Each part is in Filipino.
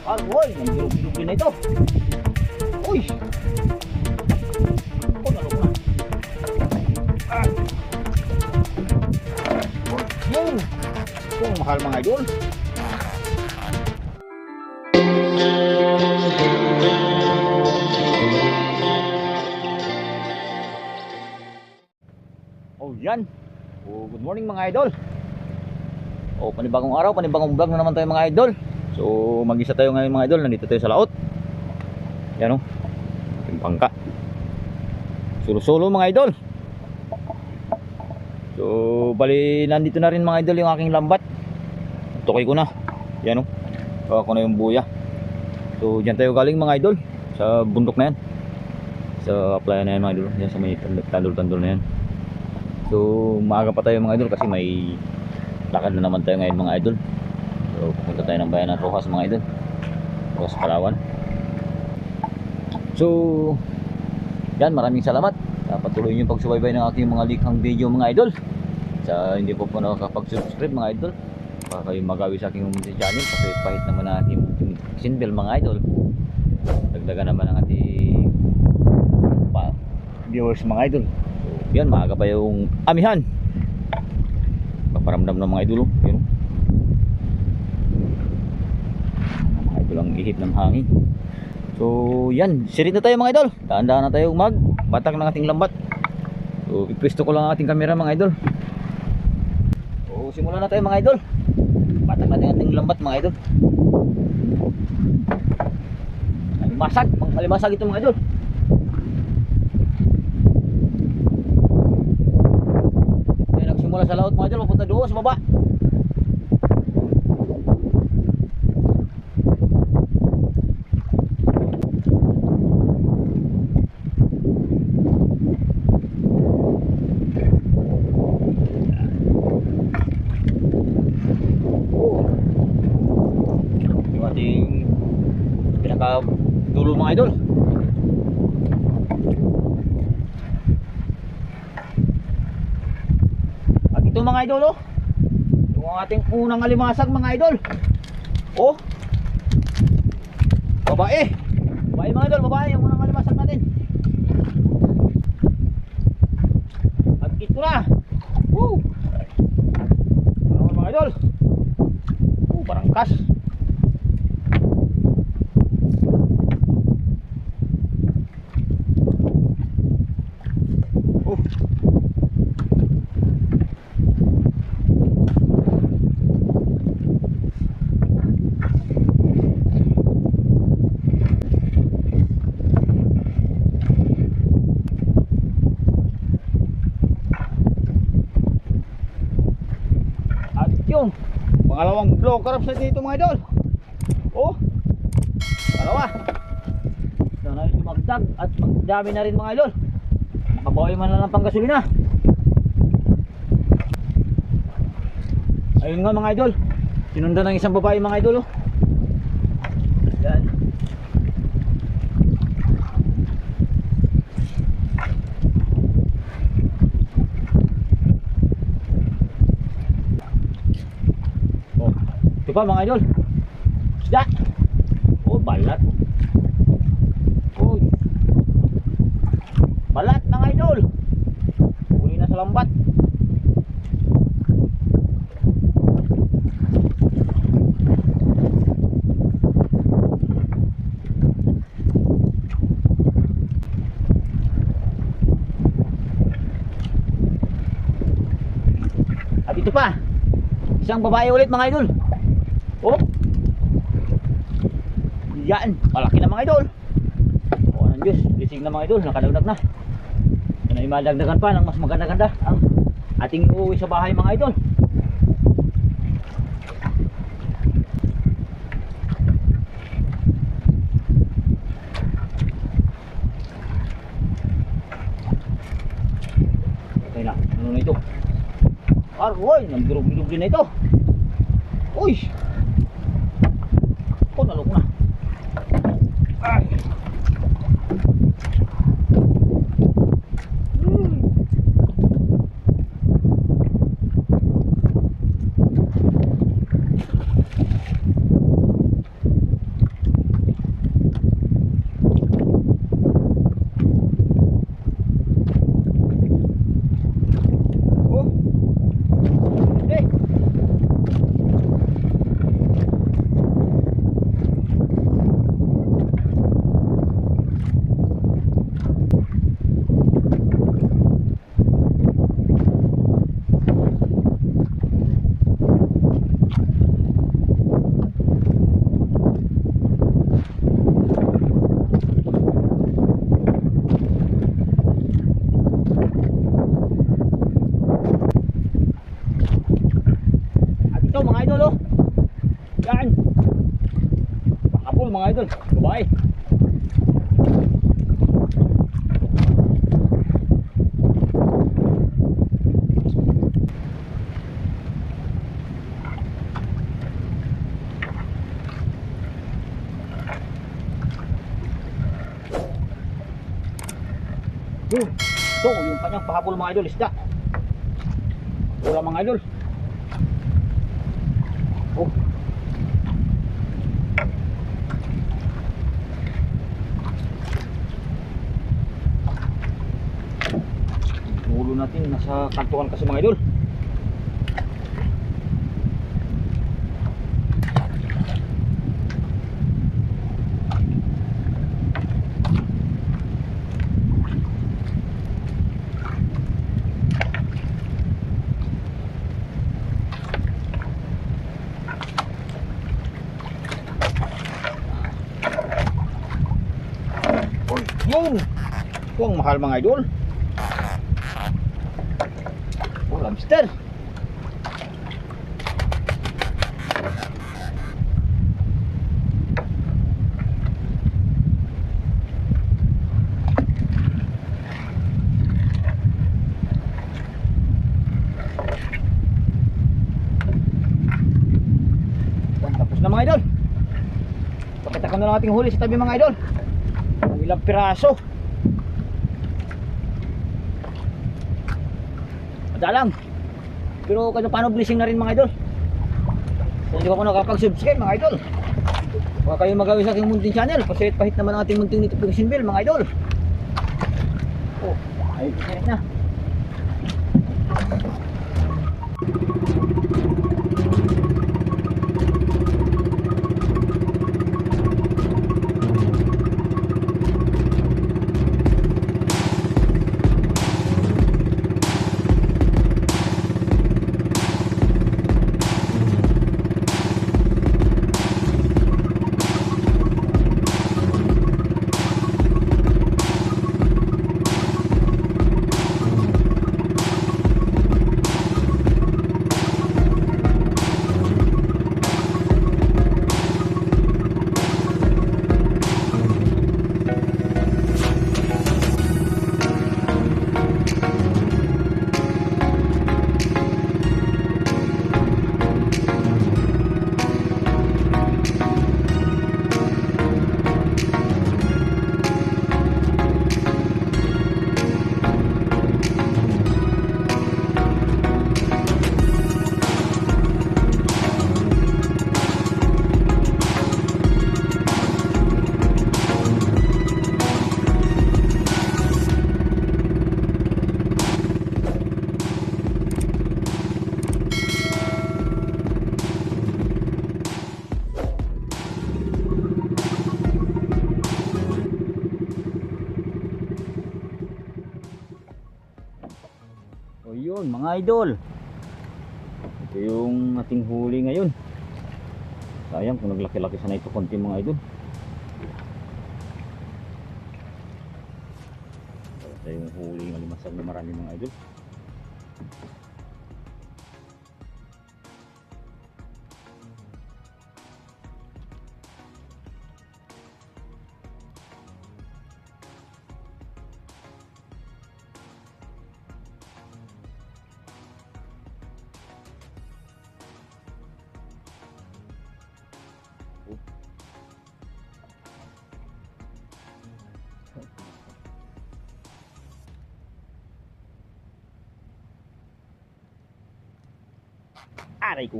Aroy, ang bilog-bilog din na ito. Uy! Oh, nalok na. Ah! Yun! Ito, mahal mga idol. Oh, yan. Oh, good morning mga idol. Oh, panibagong araw, panibagong vlog na naman tayo mga idol. So, mag-isa tayo ngayon mga idol. Nandito tayo sa laot. Yan o. Ating pangka. Solo-solo mga idol. So, bali nandito na rin mga idol yung aking lambat. Tukay ko na. Yan o. Kawa ko na yung buya. So, dyan tayo galing mga idol. Sa bundok na yan. Sa playa na yan mga idol. Yan sa may tandol-tandol na yan. So, maaga pa tayo mga idol kasi may lakad na naman tayo ngayon mga idol. So, pupunta tayo ng bayan ng Rojas mga idol. Rojas, Palawan. So, yan, maraming salamat sa patuloy nyo pagsubaybay ng aking mga likhang video mga idol. Sa hindi po nakakapag-subscribe mga idol, baka kayo magawi sa aking channel kasi pahit naman ang aking sinbel mga idol. Dagdagan naman ang ating viewers mga idol. So, yan, maaga pa yung amihan. Paparamdam ng mga idol. Yun. Mga idol ang ihip ng hangin. So yan, sirit na tayo mga idol. Daan-daan na tayo magbatak ng ating lambat. So ipwesto ko lang ang ating camera mga idol. So simulan na tayo mga idol. Batak natin ang ating lambat mga idol. Alimasag, alimasag ito mga idol. Tayo nagsimula sa laot mga idol, papunta doon sa baba. Dulo mga idol. At ito mga idol oh, yung ating unang alimasag mga idol. Oh, babae. Babae mga idol, babae yung unang alimasag natin. At ito na. Woo! Ano mga idol? Barangkas. Yung pangalawang blow crabs na dito mga idol. Oh, dalawa. Sana yung magdag at magdami na rin mga idol. Makabawi man lang ng panggasolina. Ayun nga mga idol, sinundan ng isang babae mga idol oh. Yan. Ito pa mga idol, isda. Oh, balat. Oh, balat mga idol. Uli na sa lambat. At ito pa, isang babae ulit mga idol. Oh, yan, malaki na mga idol. Oh, ng Diyos, gising na mga idol, nakadagdag na. Yan ay madagdagan pa ng mas maganda-ganda ang ating uuwi sa bahay mga idol. Okay na, ano na ito? Aroy, nagdurog-durog din na ito. Uy! Oh, nalok na. Ay! idol. Babae. Ito, yung kanyang pahabol mga idol, isda. Wala mga idol. Oh. Ulo natin nasa kantuan kasi mga idol. Yun! Ito ang mahal mga idol. Oh, lobster. Tapos na mga idol. Pakita ko na lang ating huli sa tabi mga idol. Ilang piraso. Madalang. Pero kung paano blessing na rin mga idol. Kung hindi ko nakapag-subscribe mga idol, baka kayo magawin sa aking munting channel. Kasi pahit naman ang ating munting notification bell mga idol. Oh, ayun na. O yun mga idol, ito yung ating huli ngayon. Sayang kung naglaki-laki sana ito konti mga idol. Ito yung huli ng alimasag na marami mga idol. Aray ko.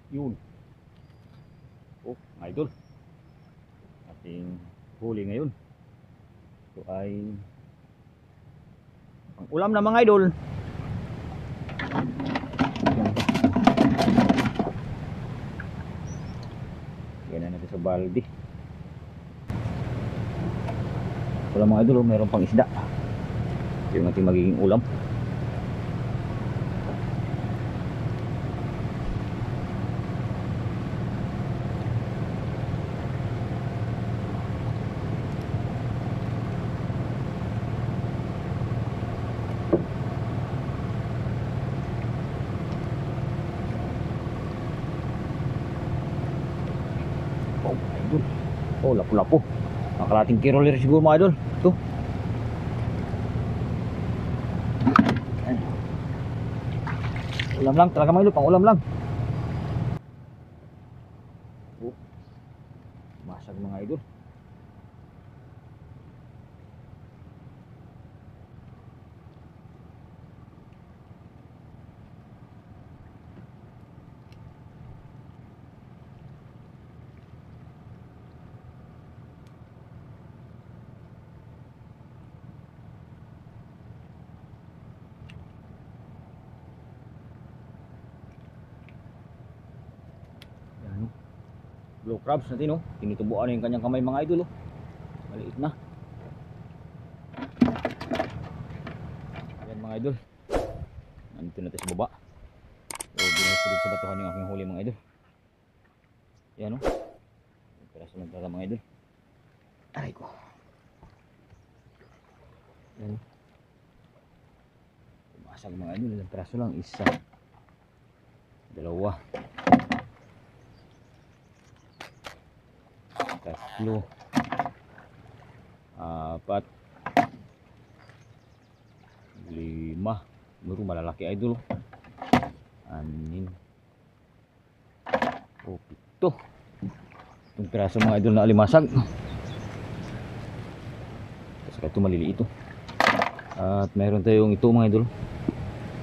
Yun. Oh, mga idol. Ating huli ngayon. Ito ay ang ulam na mga idol. Ganyan natin sa balde. Wala mga idol, mayroon pang isda. Ito yung ating magiging ulam. Oh, lapu-lapu. Nakalating kiroler siguro mga idol. Ito. Ayan. Ulam lang talaga mga idol, pang ulam lang. Oh. Masag mga idol. Blue crabs natin, oh. Tinutubuan na yung kanyang kamay mga idol, oh. Maliit na. Ayan mga idol. Nandito natin sa baba. So binasulid sa batuhan yung aking huli mga idol. Ayan, oh. Piraso lang talaga mga idol. Aray ko. Ayan, oh. Tumasag mga idol. Ilang piraso lang. Isa, dalawa, tatlo, apat, lima. Siguro malalaki idol. Anin. O, pito. Itong piraso mga idol na alimasag. Kasi ito maliliit, oh. At meron tayong ito mga idol.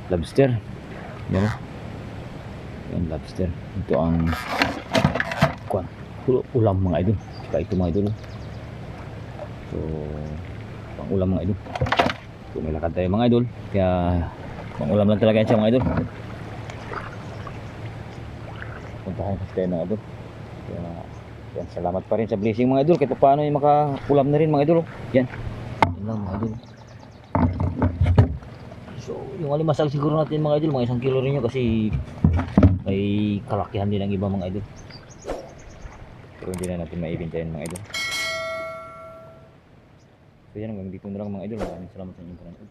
Lobster. Yan, oh. Yan, lobster. Ito ang ulam mga idol. Saka ito mga idol. So, pang ulam mga idol. So, may lakad tayo mga idol. Kaya, pang ulam lang talaga yan siya mga idol. Puntahan kasi tayo mga idol. Kaya, yan, salamat pa rin sa blessing mga idol. Kahit paano yung makapulam na rin mga idol. Yan. Yan lang mga idol. So, yung alimasag siguro natin mga idol, mga 1 kilo rin yun kasi may kalakihan din ang iba mga idol. Pero hindi na natin maibenta yan mga idol. So yan, hanggang dito na lang mga idol. Maraming salamat sa inyong panonood.